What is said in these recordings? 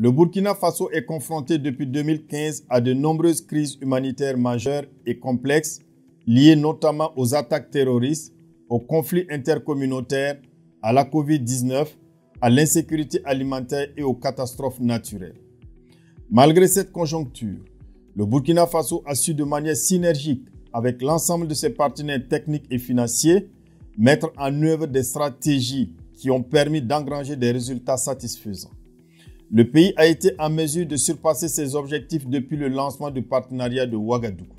Le Burkina Faso est confronté depuis 2015 à de nombreuses crises humanitaires majeures et complexes liées notamment aux attaques terroristes, aux conflits intercommunautaires, à la COVID-19, à l'insécurité alimentaire et aux catastrophes naturelles. Malgré cette conjoncture, le Burkina Faso a su de manière synergique avec l'ensemble de ses partenaires techniques et financiers mettre en œuvre des stratégies qui ont permis d'engranger des résultats satisfaisants. Le pays a été en mesure de surpasser ses objectifs depuis le lancement du partenariat de Ouagadougou.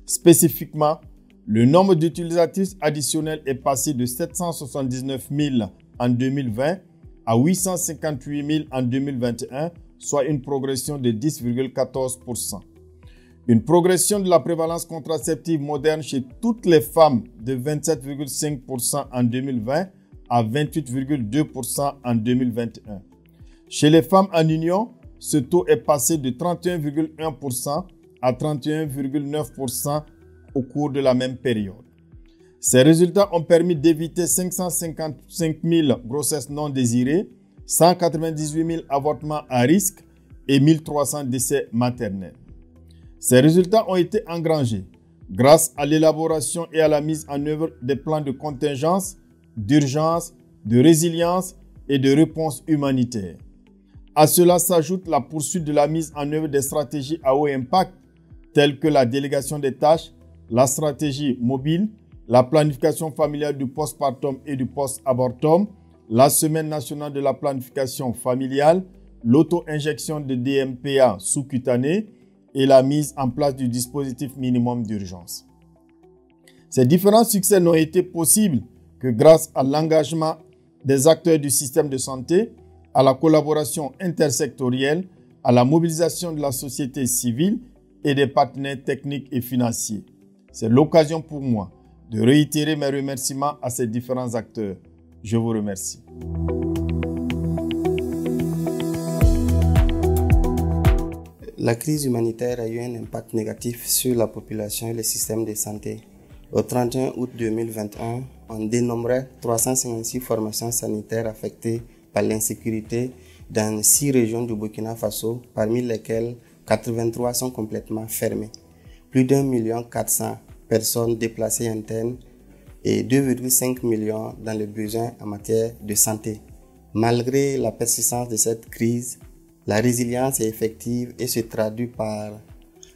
Spécifiquement, le nombre d'utilisateurs additionnels est passé de 779 000 en 2020 à 858 000 en 2021, soit une progression de 10,14%. Une progression de la prévalence contraceptive moderne chez toutes les femmes de 27,5% en 2020 à 28,2% en 2021. Chez les femmes en union, ce taux est passé de 31,1% à 31,9% au cours de la même période. Ces résultats ont permis d'éviter 555 000 grossesses non désirées, 198 000 avortements à risque et 1 300 décès maternels. Ces résultats ont été engrangés grâce à l'élaboration et à la mise en œuvre des plans de contingence, d'urgence, de résilience et de réponse humanitaire. À cela s'ajoute la poursuite de la mise en œuvre des stratégies à haut impact telles que la délégation des tâches, la stratégie mobile, la planification familiale du postpartum et du post-abortum, la semaine nationale de la planification familiale, l'auto-injection de DMPA sous-cutané et la mise en place du dispositif minimum d'urgence. Ces différents succès n'ont été possibles que grâce à l'engagement des acteurs du système de santé, à la collaboration intersectorielle, à la mobilisation de la société civile et des partenaires techniques et financiers. C'est l'occasion pour moi de réitérer mes remerciements à ces différents acteurs. Je vous remercie. La crise humanitaire a eu un impact négatif sur la population et le système de santé. Au 31 août 2021, on dénombrait 356 formations sanitaires affectées par l'insécurité dans 6 régions du Burkina Faso, parmi lesquelles 83 sont complètement fermées. Plus d'1,4 million de personnes déplacées internes et 2,5 millions dans les besoins en matière de santé. Malgré la persistance de cette crise, la résilience est effective et se traduit par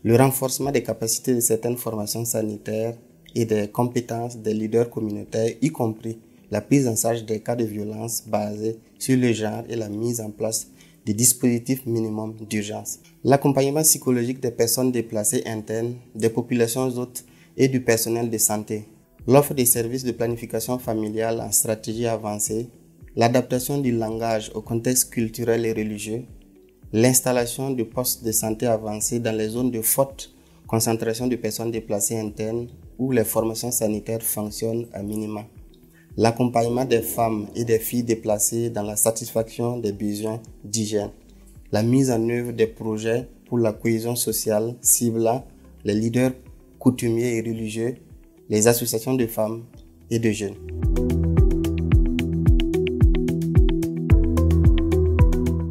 le renforcement des capacités de certaines formations sanitaires et des compétences des leaders communautaires, y compris la prise en charge des cas de violence basés sur le genre et la mise en place des dispositifs minimums d'urgence. L'accompagnement psychologique des personnes déplacées internes, des populations hôtes et du personnel de santé. L'offre des services de planification familiale en stratégie avancée, l'adaptation du langage au contexte culturel et religieux, l'installation de postes de santé avancés dans les zones de forte concentration de personnes déplacées internes où les formations sanitaires fonctionnent à minima. L'accompagnement des femmes et des filles déplacées dans la satisfaction des besoins d'hygiène. La mise en œuvre des projets pour la cohésion sociale ciblant les leaders coutumiers et religieux, les associations de femmes et de jeunes.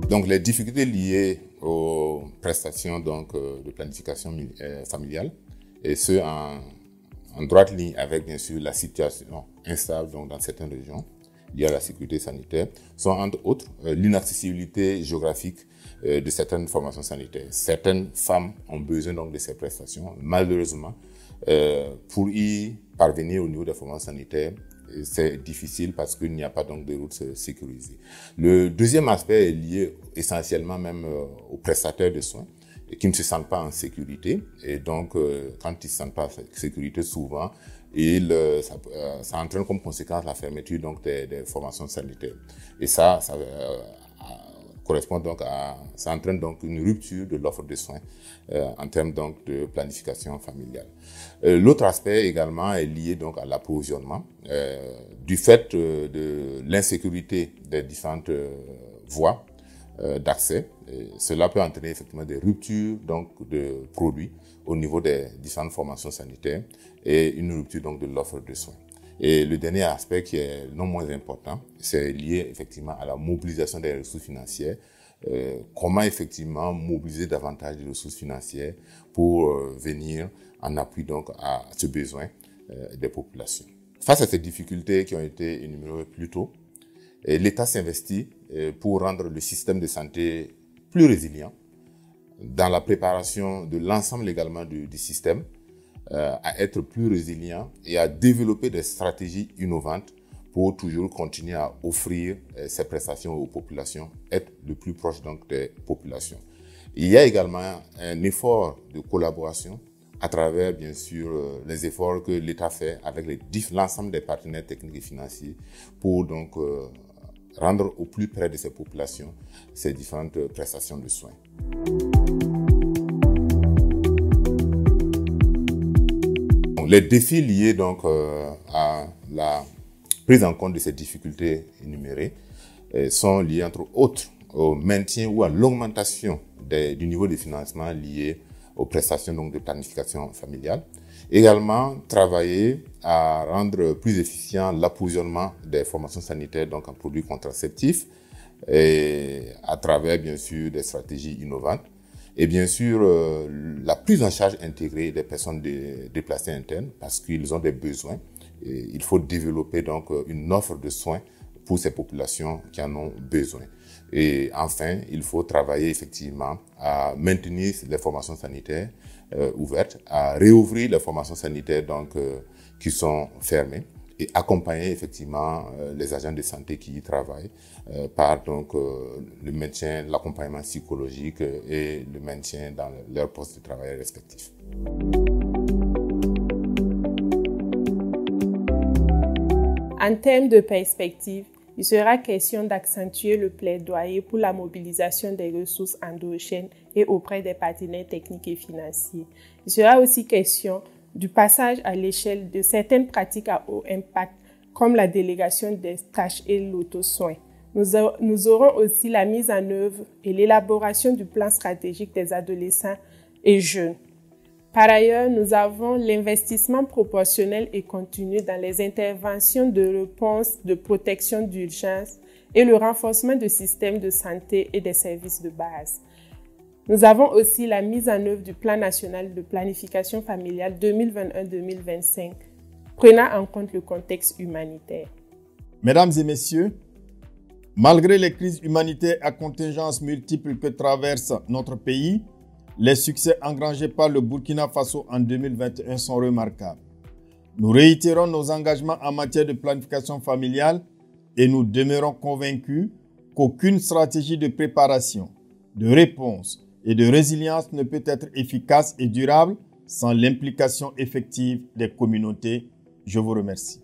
Donc les difficultés liées aux prestations de planification familiale, et ce en droite ligne avec bien sûr la situation instable dans certaines régions liées à la sécurité sanitaire, sont entre autres l'inaccessibilité géographique de certaines formations sanitaires. Certaines femmes ont besoin donc de ces prestations. Malheureusement, pour y parvenir au niveau des formations sanitaires, c'est difficile parce qu'il n'y a pas donc de routes sécurisées. Le deuxième aspect est lié essentiellement même aux prestataires de soins qui ne se sentent pas en sécurité. Et donc, quand ils ne se sentent pas en sécurité, souvent, ça entraîne comme conséquence la fermeture donc, des formations sanitaires. Et ça correspond donc ça entraîne donc une rupture de l'offre de soins en termes donc de planification familiale. L'autre aspect également est lié donc à l'approvisionnement. Du fait de l'insécurité des différentes voies d'accès, cela peut entraîner effectivement des ruptures donc de produits au niveau des différentes formations sanitaires et une rupture donc de l'offre de soins. Et le dernier aspect qui est non moins important, c'est lié effectivement à la mobilisation des ressources financières comment effectivement mobiliser davantage de ressources financières pour venir en appui donc à ce besoin des populations. Face à ces difficultés qui ont été énumérées plus tôt, l'État s'investit pour rendre le système de santé plus résilient dans la préparation de l'ensemble également du système, à être plus résilient et à développer des stratégies innovantes pour toujours continuer à offrir ces prestations aux populations, être le plus proche donc des populations. Il y a également un effort de collaboration à travers, bien sûr, les efforts que l'État fait avec l'ensemble des partenaires techniques et financiers pour donc rendre au plus près de ces populations ces différentes prestations de soins. Les défis liés donc à la prise en compte de ces difficultés énumérées sont liés entre autres au maintien ou à l'augmentation du niveau de financement lié aux prestations donc, de planification familiale. Également, travailler à rendre plus efficient l'approvisionnement des formations sanitaires donc en produits contraceptifs et à travers bien sûr des stratégies innovantes. Et bien sûr, la prise en charge intégrée des personnes déplacées internes parce qu'ils ont des besoins. Et il faut développer donc une offre de soins pour ces populations qui en ont besoin. Et enfin, il faut travailler effectivement à maintenir les formations sanitaires ouvertes, à réouvrir les formations sanitaires donc qui sont fermées et accompagner effectivement les agents de santé qui y travaillent par donc le maintien, l'accompagnement psychologique et le maintien dans leur poste de travail respectif. En termes de perspective, il sera question d'accentuer le plaidoyer pour la mobilisation des ressources endogènes et auprès des partenaires techniques et financiers. Il sera aussi question du passage à l'échelle de certaines pratiques à haut impact, comme la délégation des tâches et l'auto-soin. Nous aurons aussi la mise en œuvre et l'élaboration du plan stratégique des adolescents et jeunes. Par ailleurs, nous avons l'investissement proportionnel et continu dans les interventions de réponse de protection d'urgence et le renforcement du système de santé et des services de base. Nous avons aussi la mise en œuvre du Plan national de planification familiale 2021-2025, prenant en compte le contexte humanitaire. Mesdames et messieurs, malgré les crises humanitaires à contingences multiples que traverse notre pays, les succès engrangés par le Burkina Faso en 2021 sont remarquables. Nous réitérons nos engagements en matière de planification familiale et nous demeurons convaincus qu'aucune stratégie de préparation, de réponse et de résilience ne peut être efficace et durable sans l'implication effective des communautés. Je vous remercie.